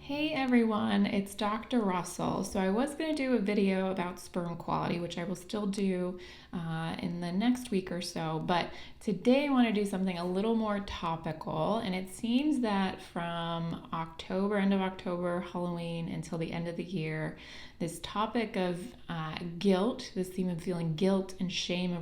Hey everyone, it's Dr. Russell. So I was going to do a video about sperm quality, which I will still do in the next week or so, but today I want to do something a little more topical, and it seems that from October, end of October, Halloween, until the end of the year, this topic of guilt, this theme of feeling guilt and shame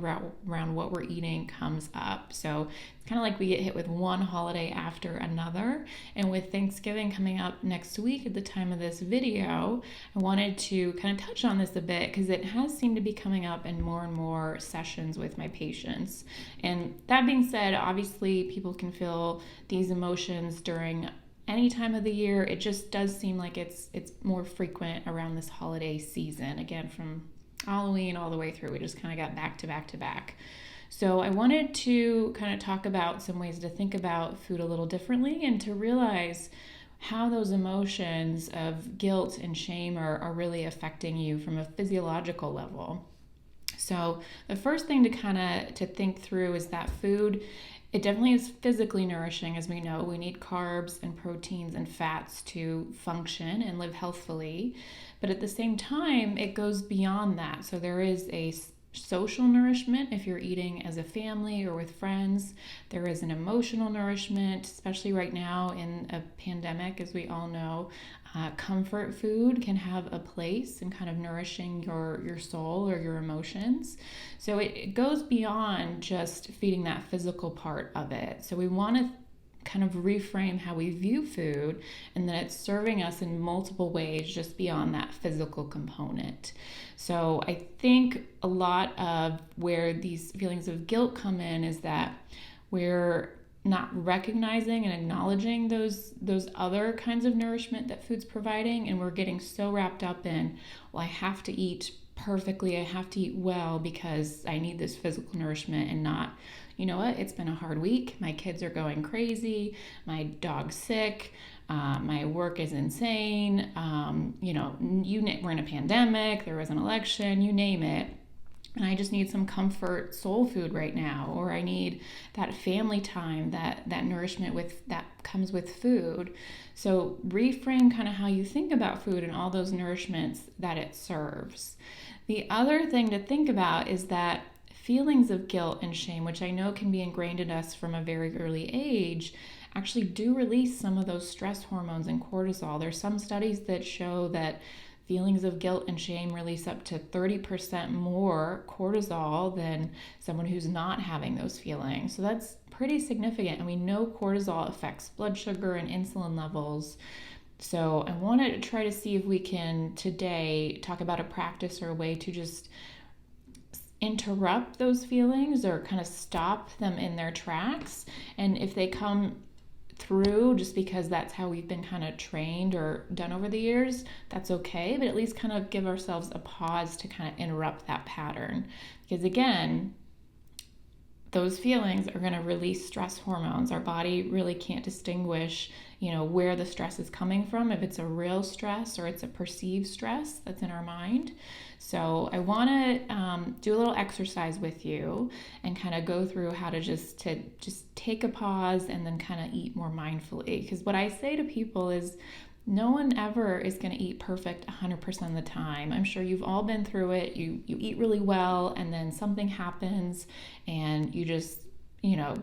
around what we're eating comes up. So it's kind of like we get hit with one holiday after another. And with Thanksgiving coming up next week at the time of this video, I wanted to kind of touch on this a bit because it has seemed to be coming up in more and more sessions with my patients. And that being said, obviously people can feel these emotions during any time of the year. It just does seem like it's more frequent around this holiday season. Again, from Halloween all the way through, we just kind of got back to back to back. So I wanted to kind of talk about some ways to think about food a little differently and to realize how those emotions of guilt and shame are really affecting you from a physiological level. So the first thing to kind of to think through is that food, it definitely is physically nourishing. As we know, we need carbs and proteins and fats to function and live healthfully. But at the same time, it goes beyond that. So there is a social nourishment if you're eating as a family or with friends. There is an emotional nourishment, especially right now in a pandemic, as we all know. Comfort food can have a place in kind of nourishing your soul or your emotions. So it goes beyond just feeding that physical part of it. So we want to kind of reframe how we view food and that it's serving us in multiple ways just beyond that physical component. So I think a lot of where these feelings of guilt come in is that we're not recognizing and acknowledging those other kinds of nourishment that food's providing, and we're getting so wrapped up in, well, I have to eat perfectly, I have to eat well because I need this physical nourishment, and not, you know what, it's been a hard week, my kids are going crazy, my dog's sick, my work is insane, we're in a pandemic, there was an election, you name it. And I just need some comfort soul food right now, or I need that family time, that nourishment that comes with food. So reframe kind of how you think about food and all those nourishments that it serves. The other thing to think about is that feelings of guilt and shame, which I know can be ingrained in us from a very early age, actually do release some of those stress hormones and cortisol. There's some studies that show that feelings of guilt and shame release up to 30% more cortisol than someone who's not having those feelings. So that's pretty significant. And we know cortisol affects blood sugar and insulin levels. So I wanted to try to see if we can today talk about a practice or a way to just interrupt those feelings or kind of stop them in their tracks. And if they come through just because that's how we've been kind of trained or done over the years, that's okay, but at least kind of give ourselves a pause to kind of interrupt that pattern. Because again, those feelings are going to release stress hormones. Our body really can't distinguish, where the stress is coming from, if it's a real stress or it's a perceived stress that's in our mind. So I want to do a little exercise with you and kind of go through how to just take a pause and then kind of eat more mindfully. Because what I say to people is, no one ever is going to eat perfect 100% of the time. I'm sure you've all been through it. You eat really well and then something happens and you just,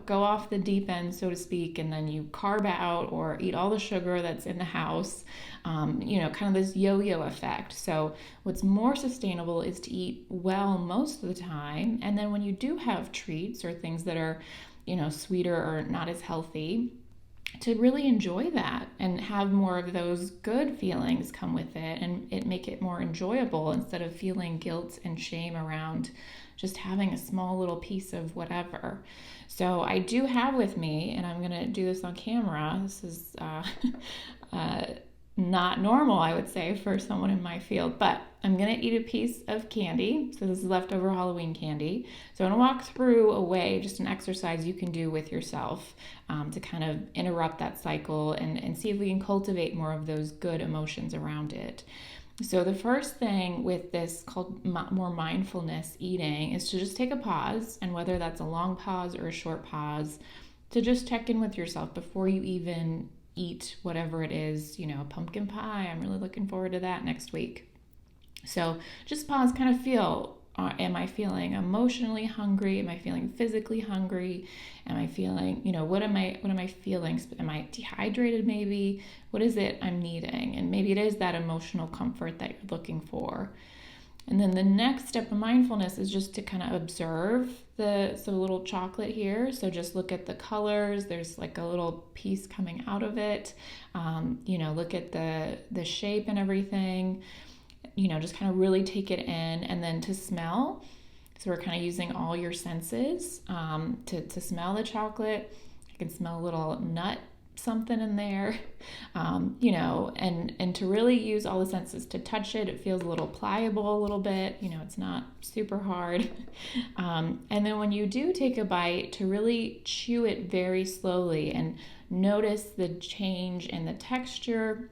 go off the deep end, so to speak, and then you carb out or eat all the sugar that's in the house, kind of this yo-yo effect. So what's more sustainable is to eat well most of the time. And then when you do have treats or things that are, sweeter or not as healthy, to really enjoy that and have more of those good feelings come with it and make it more enjoyable instead of feeling guilt and shame around just having a small little piece of whatever. So I do have with me, and I'm going to do this on camera. This is not normal, I would say, for someone in my field, but I'm going to eat a piece of candy. So this is leftover Halloween candy. So I'm going to walk through a way, just an exercise you can do with yourself to kind of interrupt that cycle and see if we can cultivate more of those good emotions around it. So the first thing with this called more mindfulness eating is to just take a pause, and whether that's a long pause or a short pause, to just check in with yourself before you even eat whatever it is, pumpkin pie. I'm really looking forward to that next week. So just pause, kind of feel, am I feeling emotionally hungry? Am I feeling physically hungry? Am I feeling, what am I feeling? Am I dehydrated maybe? What is it I'm needing? And maybe it is that emotional comfort that you're looking for. And then the next step of mindfulness is just to kind of observe the little chocolate here. So just look at the colors. There's like a little piece coming out of it. Look at the shape and everything. Just kind of really take it in. And then to smell. So we're kind of using all your senses to smell the chocolate. I can smell a little nut something in there, and to really use all the senses to touch it. It feels a little pliable a little bit, it's not super hard. And then when you do take a bite, to really chew it very slowly and notice the change in the texture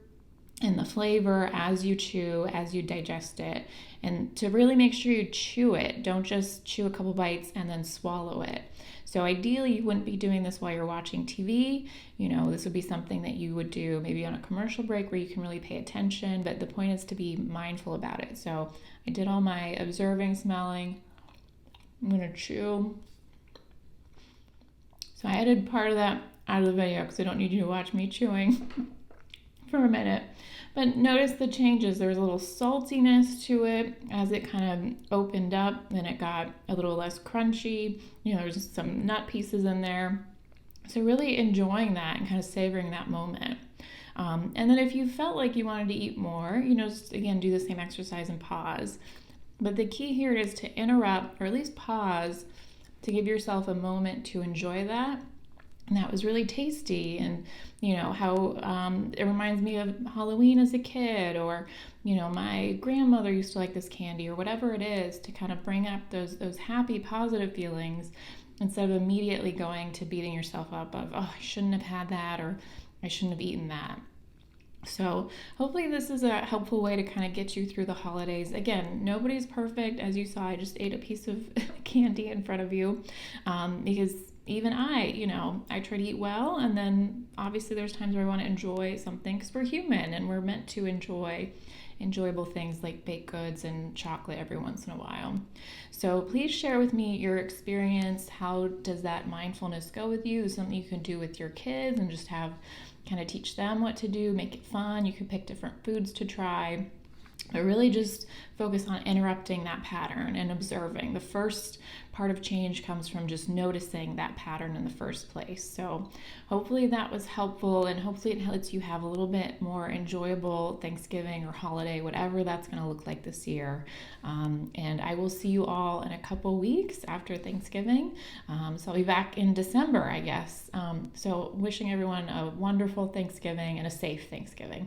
and the flavor as you chew, as you digest it, and to really make sure you chew it. Don't just chew a couple bites and then swallow it. So ideally, you wouldn't be doing this while you're watching TV. This would be something that you would do maybe on a commercial break where you can really pay attention, but the point is to be mindful about it. So I did all my observing, smelling. I'm gonna chew. So I added part of that out of the video because I don't need you to watch me chewing for a minute. But notice the changes. There was a little saltiness to it as it kind of opened up. Then it got a little less crunchy. There's some nut pieces in there. So really enjoying that and kind of savoring that moment. And then if you felt like you wanted to eat more, just again, do the same exercise and pause. But the key here is to interrupt, or at least pause, to give yourself a moment to enjoy that. And that was really tasty. And, how it reminds me of Halloween as a kid, or, my grandmother used to like this candy, or whatever it is, to kind of bring up those happy, positive feelings instead of immediately going to beating yourself up of, oh, I shouldn't have had that, or I shouldn't have eaten that. So hopefully this is a helpful way to kind of get you through the holidays. Again, nobody's perfect. As you saw, I just ate a piece of candy in front of you because even I try to eat well, and then obviously there's times where I want to enjoy something because we're human and we're meant to enjoy enjoyable things like baked goods and chocolate every once in a while. So please share with me your experience. How does that mindfulness go with you? Something you can do with your kids and just have kind of teach them what to do, make it fun. You can pick different foods to try. But really just focus on interrupting that pattern and observing. The first part of change comes from just noticing that pattern in the first place. So hopefully that was helpful, and hopefully it lets you have a little bit more enjoyable Thanksgiving or holiday, whatever that's going to look like this year. And I will see you all in a couple weeks after Thanksgiving. So I'll be back in December, I guess. So wishing everyone a wonderful Thanksgiving and a safe Thanksgiving.